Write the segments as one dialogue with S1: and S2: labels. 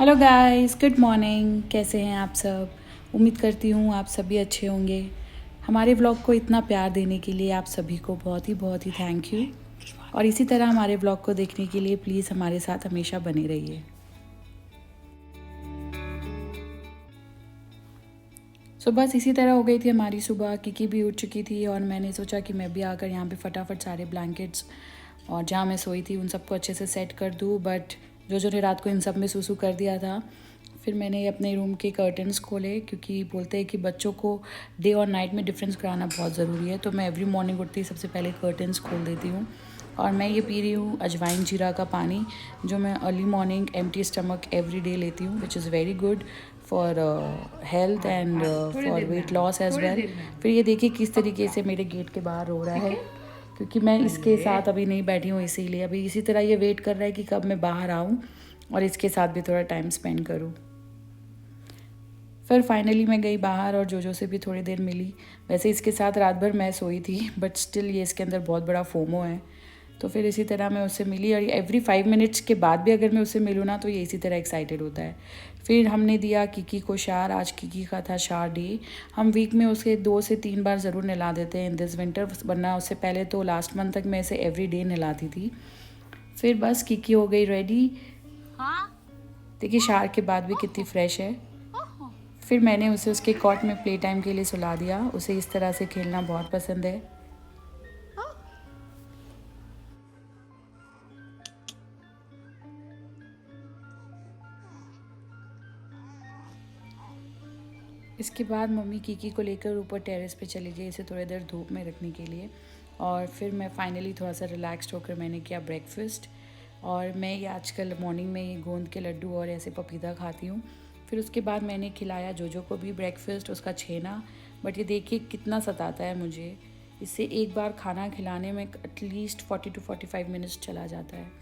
S1: Hello guys, good morning. कैसे हैं आप सब? उम्मीद करती हूँ आप सभी अच्छे होंगे। हमारे व्लॉग को इतना प्यार देने के लिए आप सभी को बहुत ही थैंक यू। और इसी तरह हमारे व्लॉग को देखने के लिए प्लीज़ हमारे साथ हमेशा बने रहिए। बस इसी तरह हो गई थी हमारी सुबह। किकी भी उठ चुकी थी और मैंने सोचा कि मैं भी आकर यहाँ पे फटाफट सारे ब्लैंकेट्स और जहाँ मैं सोई थी उन सबको अच्छे से सेट कर दूँ। बट जो ने रात को इन सब में सूसू कर दिया था। फिर मैंने अपने रूम के कर्टन्स खोले, क्योंकि बोलते हैं कि बच्चों को डे और नाइट में डिफरेंस कराना बहुत ज़रूरी है। तो मैं एवरी मॉर्निंग उठती ही सबसे पहले कर्टन्स खोल देती हूँ। और मैं ये पी रही हूँ अजवाइन जीरा का पानी, जो मैं early morning empty stomach every day लेती हूँ, which is very good for health and for weight loss as well. फिर ये देखिए किस तरीके से मेरे गेट के बाहर हो रहा है, क्योंकि मैं इसके साथ अभी नहीं बैठी हूँ, इसीलिए अभी इसी तरह ये वेट कर रहा है कि कब मैं बाहर आऊँ और इसके साथ भी थोड़ा टाइम स्पेंड करूँ। फिर फाइनली मैं गई बाहर और जोजो से भी थोड़ी देर मिली। वैसे इसके साथ रात भर मैं सोई थी, बट स्टिल ये इसके अंदर बहुत बड़ा फोमो है। तो फिर इसी तरह मैं उससे मिली, और एवरी 5 मिनट्स के बाद भी अगर मैं उससे मिलूँ ना तो ये इसी तरह एक्साइटेड होता है। फिर हमने दिया किकी को शार। आज किकी का था शार डे। हम वीक में उसे 2 से 3 बार ज़रूर नहला देते हैं इन दिस विंटर, वरना उससे पहले तो लास्ट मंथ तक मैं इसे एवरी डे नहलाती थी। फिर बस किकी हो गई रेडी। हाँ, देखिए शार के बाद भी कितनी फ्रेश है। फिर मैंने उसे उसके कॉट में प्ले टाइम के लिए सुला दिया। उसे इस तरह से खेलना बहुत पसंद है। इसके बाद मम्मी किकी को लेकर ऊपर टेरेस पे चली गई, इसे थोड़ी देर धूप में रखने के लिए। और फिर मैं फाइनली थोड़ा सा रिलैक्स्ड होकर मैंने किया ब्रेकफास्ट। और मैं ये आजकल मॉर्निंग में ये गोंद के लड्डू और ऐसे पपीता खाती हूँ। फिर उसके बाद मैंने खिलाया जोजो को भी ब्रेकफास्ट, उसका छेना। बट ये देखिए कितना सताता है मुझे। इससे एक बार खाना खिलाने में एटलीस्ट 40 to 45 मिनट्स चला जाता है।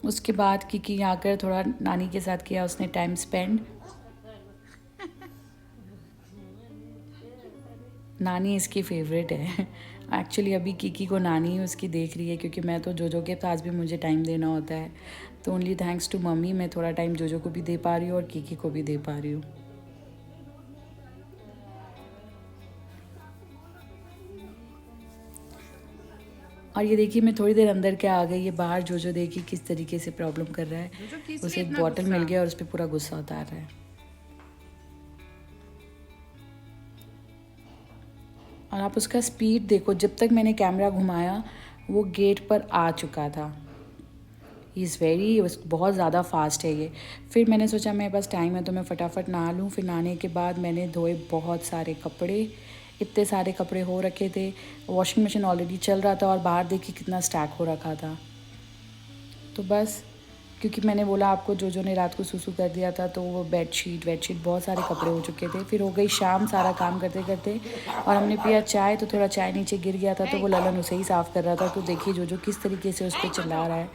S1: उसके बाद किकी आकर थोड़ा नानी के साथ किया उसने टाइम स्पेंड। नानी इसकी फेवरेट है। एक्चुअली अभी किकी को नानी ही उसकी देख रही है, क्योंकि मैं तो जोजो के पास भी मुझे टाइम देना होता है। तो ओनली थैंक्स टू मम्मी मैं थोड़ा टाइम जोजो को भी दे पा रही हूँ और किकी को भी दे पा रही हूँ। और ये देखिए मैं थोड़ी देर अंदर क्या आ गई, ये बाहर जोजो देखिए किस तरीके से प्रॉब्लम कर रहा है। उसे एक बॉटल मिल गया और उस पर पूरा गुस्सा उतार रहा है। और आप उसका स्पीड देखो, जब तक मैंने कैमरा घुमाया वो गेट पर आ चुका था। ही इज़ वेरी बहुत ज़्यादा फास्ट है ये। फिर मैंने सोचा मेरे पास टाइम है तो मैं फटाफट नहा लूँ। फिर नहाने के बाद मैंने धोए बहुत सारे कपड़े। इतने सारे कपड़े हो रखे थे, वॉशिंग मशीन ऑलरेडी चल रहा था और बाहर देखिए कितना स्टैक हो रखा था। तो बस क्योंकि मैंने बोला आपको जोजो ने रात को सुसु कर दिया था, तो वो बेडशीट बहुत सारे कपड़े हो चुके थे। फिर हो गई शाम सारा काम करते करते, और हमने पिया चाय। तो थोड़ा चाय नीचे गिर गया था, तो वो ललन उसे ही साफ़ कर रहा था। तो देखिए जोजो किस तरीके से उस पर चिल्ला रहा है,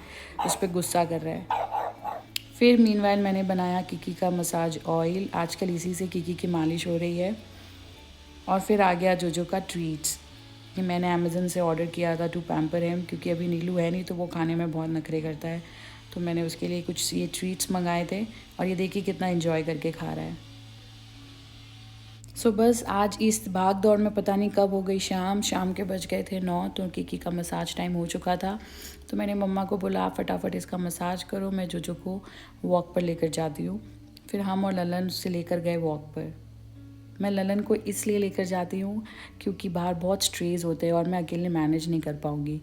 S1: उस पर गुस्सा कर रहा है। फिर मीनवाइल मैंने बनाया किकी का मसाज ऑयल। आजकल इसी से किकी की मालिश हो रही है। और फिर आ गया जोजो का ट्रीट्स। ये मैंने अमेज़न से ऑर्डर किया था टू पैम्पर हिम, क्योंकि अभी नीलू है नहीं तो वो खाने में बहुत नखरे करता है। तो मैंने उसके लिए कुछ ये ट्रीट्स मंगाए थे, और ये देखिए कितना एंजॉय करके खा रहा है। बस आज इस भाग दौड़ में पता नहीं कब हो गई शाम के बज गए थे 9। तो किकी का मसाज टाइम हो चुका था। तो मैंने मम्मा को बोला आप फटाफट इसका मसाज करो, मैं जोजो को वॉक पर लेकर जाती हूँ। फिर हम और ललन उससे लेकर गए वॉक पर। मैं ललन को इसलिए लेकर जाती हूँ क्योंकि बाहर बहुत स्ट्रेस होते हैं और मैं अकेले मैनेज नहीं कर पाऊँगी।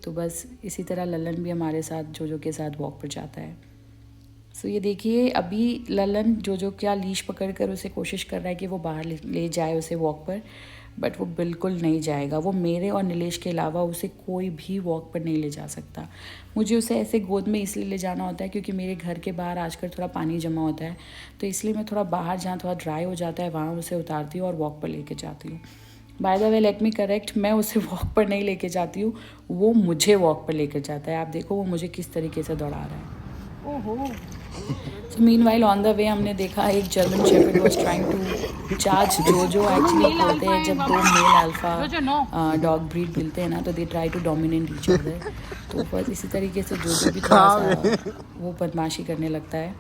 S1: तो बस इसी तरह ललन भी हमारे साथ जोजो के साथ वॉक पर जाता है। ये देखिए अभी ललन जोजो क्या लीश पकड़ कर उसे कोशिश कर रहा है कि वो बाहर ले जाए उसे वॉक पर, बट वो बिल्कुल नहीं जाएगा। वो मेरे और नीलेश के अलावा उसे कोई भी वॉक पर नहीं ले जा सकता। मुझे उसे ऐसे गोद में इसलिए ले जाना होता है क्योंकि मेरे घर के बाहर आजकल थोड़ा पानी जमा होता है। तो इसलिए मैं थोड़ा बाहर जहाँ थोड़ा ड्राई हो जाता है वहाँ उसे उतारती हूँ और वॉक पर लेके जाती हूँ। By the way let me correct, मैं उसे वॉक पर नहीं लेके जाती हूँ, वो मुझे वॉक पर लेकर जाता है। आप देखो वो मुझे किस तरीके से दौड़ा रहा है। So meanwhile on the way हमने देखा एक German shepherd was trying to charge जोजो. एक्चुअली बोलते हैं जब दो मेल अल्फा डॉग ब्रीड मिलते हैं ना तो they try to dominate each other. तो बस इसी तरीके से जोजो भी थोड़ा सा वो बदमाशी करने लगता है.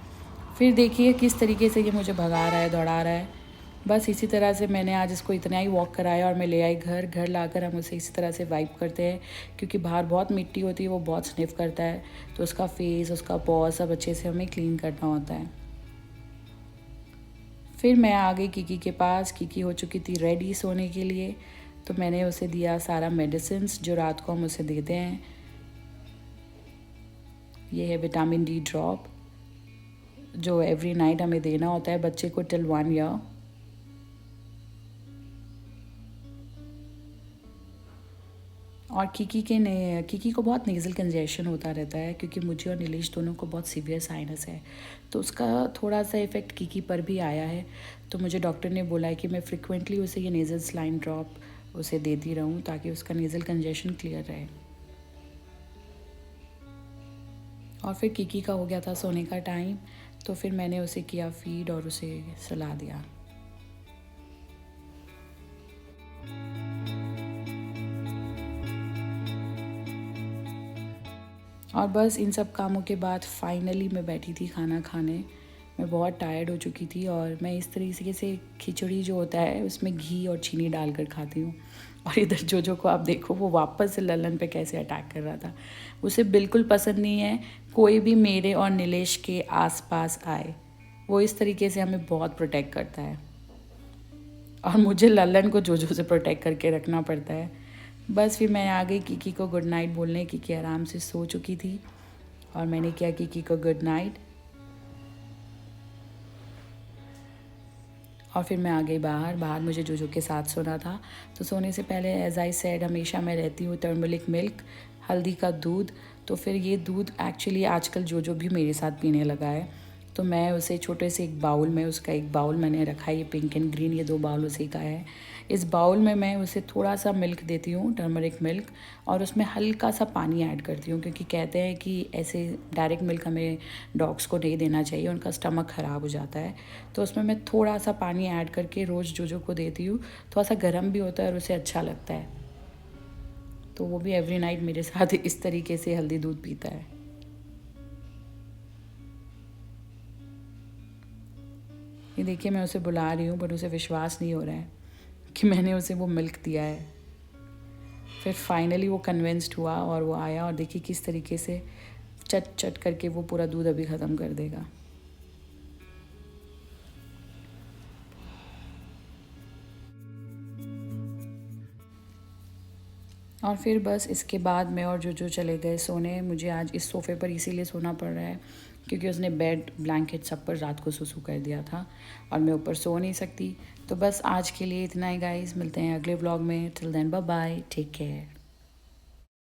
S1: फिर देखिए किस तरीके से ये मुझे भगा रहा है, दौड़ा रहा है. बस इसी तरह से मैंने आज इसको इतना ही वॉक कराया और मैं ले आई घर लाकर हम उसे इसी तरह से वाइप करते हैं क्योंकि बाहर बहुत मिट्टी होती है, वो बहुत स्निफ करता है. तो उसका फेस, उसका पॉ सब अच्छे से हमें क्लीन करना होता है. फिर मैं आ गई किकी के पास. किकी हो चुकी थी रेडी सोने के लिए. तो मैंने उसे दिया सारा मेडिसिन्स जो रात को हम उसे देते हैं. ये है विटामिन डी ड्रॉप जो एवरी नाइट हमें देना होता है बच्चे को टिल 1 ईयर. और किकी को बहुत नेज़ल कंजेशन होता रहता है क्योंकि मुझे और नीलेश दोनों को बहुत सीवियर साइनस है. तो उसका थोड़ा सा इफ़ेक्ट किकी पर भी आया है. तो मुझे डॉक्टर ने बोला है कि मैं फ्रिक्वेंटली उसे ये नेज़ल सलाइन ड्रॉप उसे देती रहूं ताकि उसका नेज़ल कंजेशन क्लियर रहे. और फिर किकी का हो गया था सोने का टाइम. तो फिर मैंने उसे किया फीड और उसे सुला दिया. और बस इन सब कामों के बाद फाइनली मैं बैठी थी खाना खाने. मैं बहुत टायर्ड हो चुकी थी और मैं इस तरीके से खिचड़ी जो होता है उसमें घी और चीनी डालकर खाती हूँ. और इधर जोजो को आप देखो वो वापस से ललन पे कैसे अटैक कर रहा था. उसे बिल्कुल पसंद नहीं है कोई भी मेरे और नीलेश के आसपास आए. वो इस तरीके से हमें बहुत प्रोटेक्ट करता है और मुझे ललन को जोजो से प्रोटेक्ट करके रखना पड़ता है. बस फिर मैं आ गई किकी को गुड नाइट बोलने. किकी आराम से सो चुकी थी और मैंने किया किकी को गुड नाइट. और फिर मैं आ गई बाहर मुझे जोजो के साथ सोना था. तो सोने से पहले एज आई सेड हमेशा मैं रहती हूँ टर्मरिक मिल्क, हल्दी का दूध. तो फिर ये दूध एक्चुअली आजकल जोजो भी मेरे साथ पीने लगा है. तो मैं उसे छोटे से एक बाउल में, उसका एक बाउल मैंने रखा है, ये पिंक एंड ग्रीन, ये 2 बाउल उसी का है. इस बाउल में मैं उसे थोड़ा सा मिल्क देती हूँ, टर्मरिक मिल्क, और उसमें हल्का सा पानी ऐड करती हूँ क्योंकि कहते हैं कि ऐसे डायरेक्ट मिल्क हमें डॉग्स को नहीं देना चाहिए, उनका स्टमक ख़राब हो जाता है. तो उसमें मैं थोड़ा सा पानी ऐड करके रोज़ जोजो को देती हूँ. थोड़ा सा गर्म भी होता है और उसे अच्छा लगता है. तो वो भी एवरी नाइट मेरे साथ इस तरीके से हल्दी दूध पीता है. ये देखिए मैं उसे बुला रही हूँ बट उसे विश्वास नहीं हो रहा है कि मैंने उसे वो मिल्क दिया है. फिर फाइनली वो कन्विंस्ड हुआ और वो आया और देखिए किस तरीके से चट चट करके वो पूरा दूध अभी ख़त्म कर देगा. और फिर बस इसके बाद मैं और जोजो चले गए सोने. मुझे आज इस सोफ़े पर इसीलिए सोना पड़ रहा है क्योंकि उसने बेड ब्लैंकेट सब पर रात को सुसु कर दिया था और मैं ऊपर सो नहीं सकती. तो बस आज के लिए इतना ही गाइस. मिलते हैं अगले व्लॉग में. Till then bye bye, take care.